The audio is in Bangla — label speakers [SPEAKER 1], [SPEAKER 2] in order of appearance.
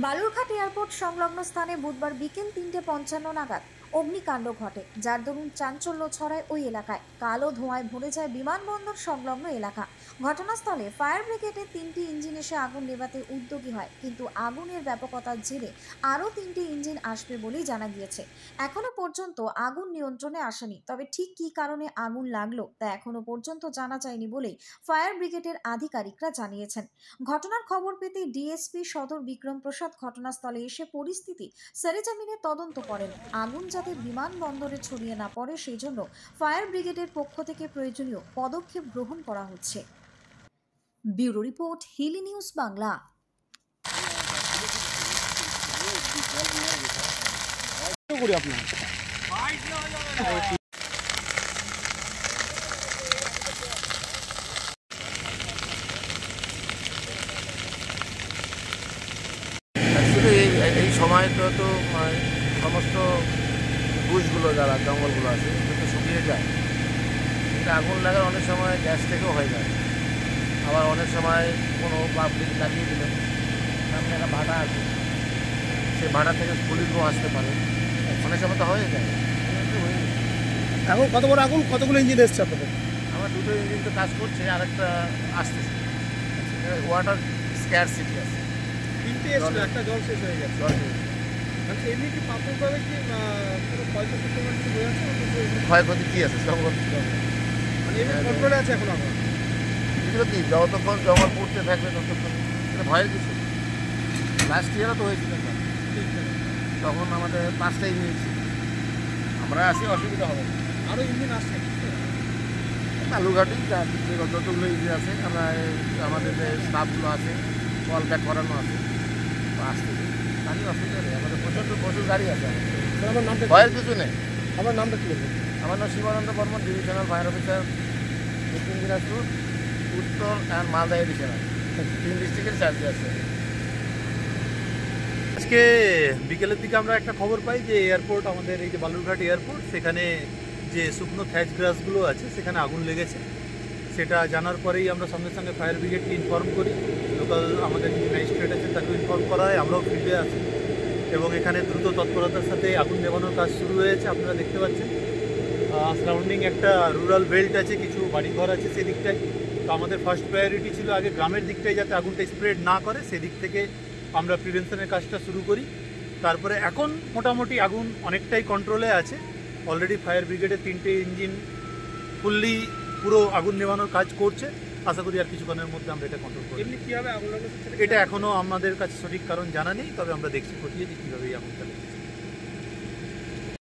[SPEAKER 1] বালুরঘাট এয়ারপোর্ট সংলগ্ন স্থানে বুধবার বিকেল ৩:৫৫ নাগাদ অগ্নিকাণ্ড ঘটে, যার দরুন চাঞ্চল্য ছড়ায় ওই এলাকায়। কালো ধোঁয়ায় ভরে যায় বিমানবন্দর সংলগ্ন এলাকা। ঘটনাস্থলে ফায়ার ব্রিগেডের ৩টি ইঞ্জিন এসে আগুন নেভাতে উদ্যোগী হয়, কিন্তু আগুনের ব্যাপকতার জেরে আরও ৩টি ইঞ্জিন আসবে বলেই জানা গিয়েছে। এখনো পর্যন্ত আগুন নিয়ন্ত্রণে আসেনি, তবে ঠিক কী কারণে আগুন লাগলো তা এখনো পর্যন্ত জানা যায়নি বলেই ফায়ার ব্রিগেডের আধিকারিকরা জানিয়েছেন। ঘটনার খবর পেতে ডিএসপি সদর বিক্রম প্রসাদ ঘটনাস্থলে এসে পরিস্থিতি সরেজমিনে তদন্ত করেন। আগুন যাতে বিমানবন্দরে ছড়িয়ে না পড়ে সেই জন্য ফায়ার ব্রিগেডের পক্ষ থেকে প্রয়োজনীয় পদক্ষেপ গ্রহণ করা হচ্ছে। Bureau report, Hili news Bangla.
[SPEAKER 2] Actually এই সময়টা তো সমস্ত বুশগুলো যারা জঙ্গলগুলো আছে সেটা শুকিয়ে যায়, কিন্তু আগুন লাগার অনেক সময় গ্যাস থেকেও হয়ে যায়। আবার অনেক সময় কোনো পাবলিক লাগিয়ে দিলে সামনে একটা ভাড়া আছে, সেই ভাড়া থেকে পুলিশও আসতে পারে, অনেক সময় তো হয়ে যায়।
[SPEAKER 3] এখন কত বড় আগুন, কতগুলো ইঞ্জিন এসছে আপনাদের?
[SPEAKER 2] আমার দুটো ইঞ্জিন তো কাজ করছে, আর একটা আসতেছে। ওয়াটার স্ক্যারসিটি আছে,
[SPEAKER 3] তিনটে এসছিল, একটা জল শেষ হয়ে গেছে। আচ্ছা, এমনি কি প্রাথমিকভাবে কি কোনো ক্ষয়ক্ষতির কোনো কিছু হয়ে আছে?
[SPEAKER 2] ক্ষয়ক্ষতি কী আছে জঙ্গল,
[SPEAKER 3] মানে এমনি কন্ট্রোলে আছে এখন আগুন?
[SPEAKER 2] এগুলো কি যতক্ষণ জঙ্গল পড়তে থাকবে ততক্ষণ এটা ভয়ের কিছু। লাস্ট ইয়ারও তো হয়েছিল, তখন আমাদের 5টা ইঞ্জিন ছিল, আমরা আসি, অসুবিধা হবে না।
[SPEAKER 3] আরও ইঞ্জিন আসছে
[SPEAKER 2] বালুঘাটে যতগুলো ইঞ্জিন আছে, আমরা আমাদের যে স্টাফগুলো আছে কল ব্যাক করানো আছে, তো আসতেছে, তাহলে অসুবিধা নেই। আমাদের প্রচুর গাড়ি আছে,
[SPEAKER 3] আমার নামটা
[SPEAKER 2] ভয়ের কিছু নেই।
[SPEAKER 3] আমার নামটা কি বলবেন?
[SPEAKER 2] আমার নাম Shivananda Barman, divisional fire officer, Dakshin Dinajpur, উত্তর অ্যান্ড মালদা এডিশনাল, 3 ডিস্ট্রিক্টের চার্জে আছে।
[SPEAKER 4] আজকে বিকেলের দিকে আমরা একটা খবর পাই যে এয়ারপোর্ট, আমাদের এই যে বালুরঘাট এয়ারপোর্ট, সেখানে যে শুকনো থ্যাচ গ্রাসগুলো আছে সেখানে আগুন লেগেছে। সেটা জানার পরেই আমরা সঙ্গে সঙ্গে ফায়ার ব্রিগেডকে ইনফর্ম করি, লোকাল আমাদের যে ম্যাজিস্ট্রেট আছে তাকেও ইনফর্ম করা হয়, আমরাও ফিল্ডে আছি এবং এখানে দ্রুত তৎপরতার সাথে আগুন নেভানোর কাজ শুরু হয়েছে। আপনারা দেখতে পাচ্ছেন সারাউন্ডিং একটা রুরাল বেল্ট আছে, কিছু বাড়িঘর আছে সেদিকটায়। তো আমাদের ফার্স্ট প্রায়োরিটি ছিল আগে গ্রামের দিকটায় যাতে আগুনটা স্প্রেড না করে, সেদিক থেকে আমরা প্রিভেনশনের কাজটা শুরু করি। তারপরে এখন মোটামুটি আগুন অনেকটাই কন্ট্রোলে আছে। অলরেডি ফায়ার ব্রিগেডের 3টে ইঞ্জিন ফুললি পুরো আগুন নেভানোর কাজ করছে। আশা করি আর কিছুক্ষণের মধ্যে আমরা এটা কন্ট্রোল করি।
[SPEAKER 3] এমনি কীভাবে আগুন লাগলো
[SPEAKER 4] এটা এখনও আমাদের কাছে সঠিক কারণ জানা নেই, তবে আমরা দেখছি খতিয়ে যে কীভাবে এই আগুনটা লেগেছে।